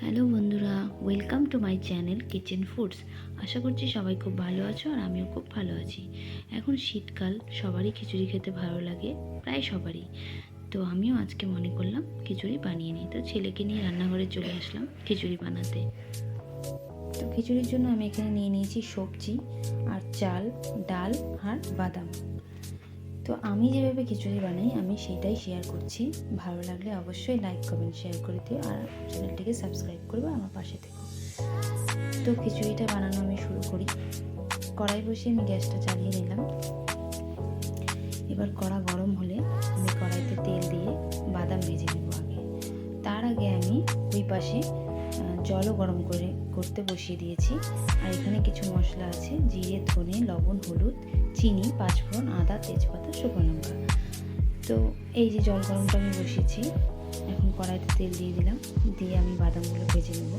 Hello বন্ধুরা, welcome to my channel kitchen foods. আশা করছি সবাই খুব ভালো আছো আর আমিও খুব ভালো আছি। এখন শীতকাল, সবারই খিচুড়ি খেতে ভালো লাগে, প্রায় সবারই। তো আমিও আজকে মনে করলাম খিচুড়ি বানিয়ে নিই। তো ছেলেকে নিয়ে রান্নাঘরে চলে আসলাম খিচুড়ি বানাতে। তো খিচুড়ির জন্য আমি এখানে নিয়ে নিয়েছি সবজি আর চাল, ডাল আর বাদাম। তো আমি যেভাবে খিচুড়ি বানাই আমি সেটাই শেয়ার করছি। ভালো লাগলে অবশ্যই লাইক কমেন্ট শেয়ার করে দিও আর চ্যানেলটিকে সাবস্ক্রাইব করবে, আমার পাশে থেকো। তো খিচুড়িটা বানানো আমি শুরু করি। কড়াই বসিয়ে আমি গ্যাসটা চালিয়ে নিলাম। এবার কড়া গরম হলে আমি কড়াইতে তেল দিয়ে বাদাম ভেজে নেব আগে। তার আগে আমি ওই পাশে জলও গরম করতে বসিয়ে দিয়েছি। আর এখানে কিছু মশলা আছে, জিরে, ধনে, লবণ, হলুদ, চিনি, পাঁচফোড়ন, আদা, তেজপাতা, শুকনো লঙ্কা। তো এই যে জল গরমটা আমি বসিয়েছি, এখন কড়াইতে তেল দিয়ে দিলাম, দিয়ে আমি বাদামগুলো ভেজে নেব।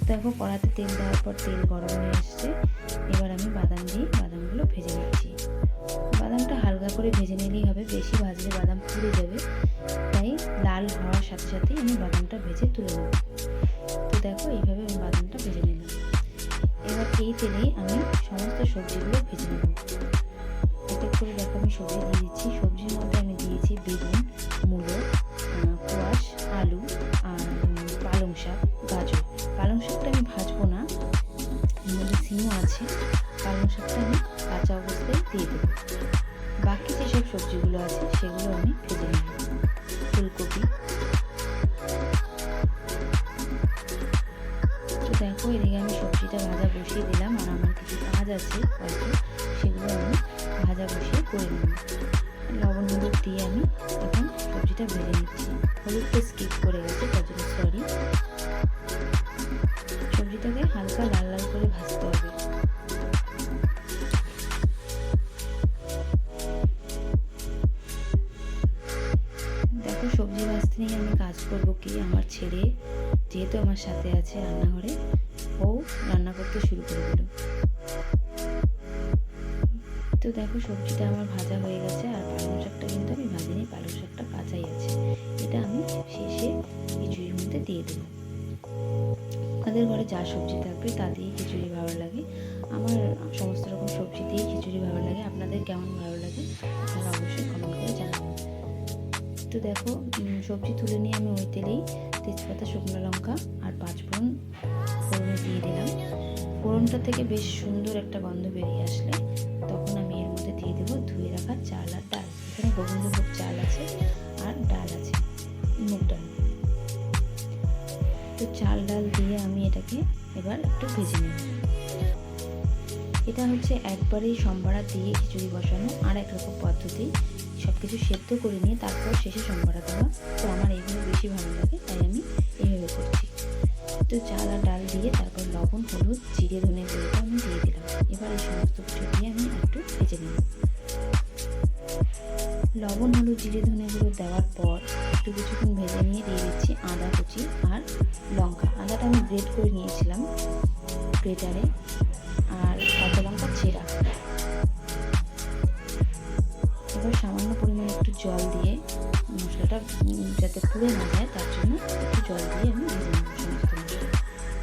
দেখো কড়াইতে তেল দেওয়ার পর তেল গরম হয়ে আসছে। এবার আমি বাদাম দিয়ে বাদামগুলো ভেজে নিচ্ছি। বাদামটা হালকা করে ভেজে নিলেই হবে, বেশি ভাজলে বাদাম পুড়ে যাবে। তাই লাল হওয়ার সাথে সাথেই আমি বাদামটা ভেজে তুলে নেব। তো দেখো এইভাবে আমি বাদামটা ভেজে নিলাম। এবার এই তেলেই আমি সমস্ত সবজিগুলো ভেজে নেব। এক এক করে দেখো আমি সবজি দিয়ে দিচ্ছি। সবজির মধ্যে আমি দিয়েছি বেগুন, মূলো, কোয়াশ, আলু আর পালং শাক, গাজর। পালং শাকটা আমি ভাজবো না, এর মধ্যে সিমও আছে। পালং শাকটা আমি কাঁচা অবস্থায় দিয়ে দেবো। বাকি যেসব সবজিগুলো আছে সেগুলো আমি ভেজে নেব। ফুলকপি। তো দেখো এদিকে আমি সবজিটা ভাজা বসিয়ে দিলাম, আর আমার কিছু কাজ আছে হয়তো, সেগুলো আমি ভাজা বসিয়ে করে নেব। লবণ হলুদ দিয়ে আমি এখন সবজিটা ভেজে নিচ্ছি। হলুদটা স্কিপ করে গেছে, তার জন্য সরি। সবজিটাকে হালকা লাল লাল করে ভাজতে হবে। দেখো সবজি ভাজতে নিয়ে আমি কাজ করবো কি, আমার ছেলে যেহেতু আমার সাথে আছে রান্নাঘরে, ও রান্না করতে শুরু করে দিল। তো দেখো সবজিটা আমার ভাজা হয়ে গেছে, আর পালং শাকটা কিন্তু আমি ভাজিনি, পালং শাকটা কাঁচাই আছে। এটা আমি শেষে খিচুড়ির মধ্যে দিয়ে দেবো। তাদের ঘরে যা সবজি থাকবে তা দিয়েই খিচুড়ি ভালো লাগে। আমার সমস্ত রকম সবজি দিয়েই খিচুড়ি ভালো লাগে। আপনাদের কেমন ভালো লাগে আপনারা অবশ্যই কমেন্ট করে জানাবেন। তো দেখো সবজি তুলে নিয়ে আমি ওই তেলেই তেজপাতা, শুকনো লঙ্কা আর পাঁচফোড়ন ফোড়নে দিয়ে দিলাম। ফোড়নটা থেকে বেশ সুন্দর একটা গন্ধ বেরিয়ে আসলে তখন আমি এর মধ্যে দিয়ে দেবো ধুয়ে রাখা চাল আর ডাল। এখানে গোবিন্দভোগ চাল আছে আর ডাল আছে, মুগ ডাল। তো চাল ডাল দিয়ে আমি এটাকে এবার একটু ভেজে নেব। এটা হচ্ছে একবারেই সম্বারা দিয়ে খিচুড়ি বসানো, আর এক রকম পদ্ধতি সব কিছু সেদ্ধ করে নিয়ে তারপর শেষে সম্বারা দেওয়া। তো আমার এইভাবে বেশি ভালো লাগে, তাই আমি এইভাবে করছি। তো চাল আর ডাল দিয়ে তারপর লবণ, হলুদ, জিরে, ধনে গুঁড়োটা আমি দিয়ে দিলাম। এবার এই সমস্ত কিছু দিয়ে আমি একটু ভেজে নেব। লবণ, হলুদ, জিরে, ধনে গুঁড়ো দেওয়ার পর একটু কিছুক্ষণ ভেজে নিয়ে দিয়ে দিচ্ছি আদা কুচি আর লঙ্কা। আদাটা আমি গ্রেট করে নিয়েছিলাম গ্রেটারে, আর কাঁচা লঙ্কা ছেঁড়া। এবার সামান্য পরিমাণে একটু জল দিয়ে মশলাটা যাতে পুড়ে না যায় তার জন্য একটু জল দিয়ে আমি ভেজে নেব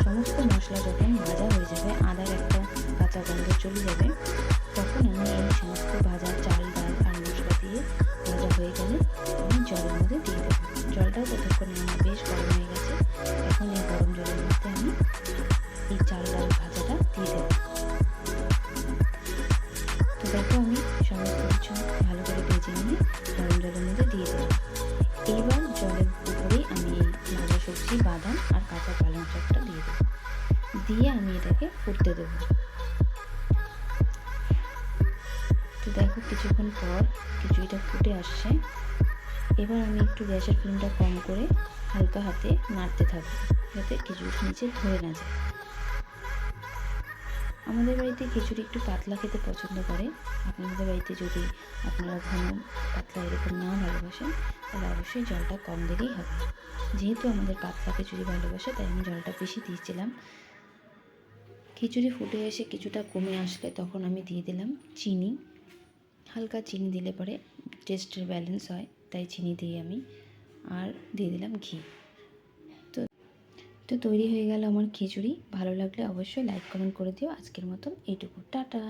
সমস্ত মশলা যখন ভাজা হয়ে যাবে, আদার একটা কাঁচা গন্ধ চলে যাবে, তখন আমি এই সমস্ত ভাজা চাল, ডাল আর মশলা দিয়ে ভাজা হয়ে গেলে আমি জলের মধ্যে দিয়ে দেবো। জলটাও ততক্ষণে আমার বেশ গরম হয়ে গেছে। এখন এই গরম জলের মধ্যে আমি এই চাল ডাল ভাজাটা দিয়ে দেবো। তো দেখো আমি সমস্ত কিছু ভালো করে ভেজে নিয়ে গরম জলের মধ্যে দিয়ে দেবো। এইবার জলের উপরেই আমি এই ভাজা সবজি, বাদাম আর কাঁচা পালং শাকটা দিয়ে দেবো, দিয়ে আমি এটাকে ফুটতে দেবো। তো দেখো কিছুক্ষণ পর খিচুড়িটা ফুটে আসছে। এবার আমি একটু গ্যাসের ফ্লেমটা কম করে হালকা হাতে নাড়তে থাকবো, যাতে খিচুড়ির নিচে ধরে না যায়। আমাদের বাড়িতে খিচুড়ি একটু পাতলা খেতে পছন্দ করে। আপনাদের বাড়িতে যদি আপনারা ঘন পাতলা এরকম না ভালোবাসেন তাহলে অবশ্যই জলটা কম দিলেই হবে। যেহেতু আমাদের পাতলা খিচুড়ি ভালোবাসে তাই আমি জলটা বেশি দিয়েছিলাম। খিচুড়ি ফুটে এসে কিছুটা কমে আসলে তখন আমি দিয়ে দিলাম চিনি। হালকা চিনি দিলে পরে টেস্টের ব্যালেন্স হয়, তাই চিনি দিয়ে আমি আর দিয়ে দিলাম ঘি। তো তৈরি হয়ে গেল আমার খিচুড়ি। ভালো লাগলে অবশ্যই লাইক কমেন্ট করে দিও। আজকের মতন এইটুকু, টাটা।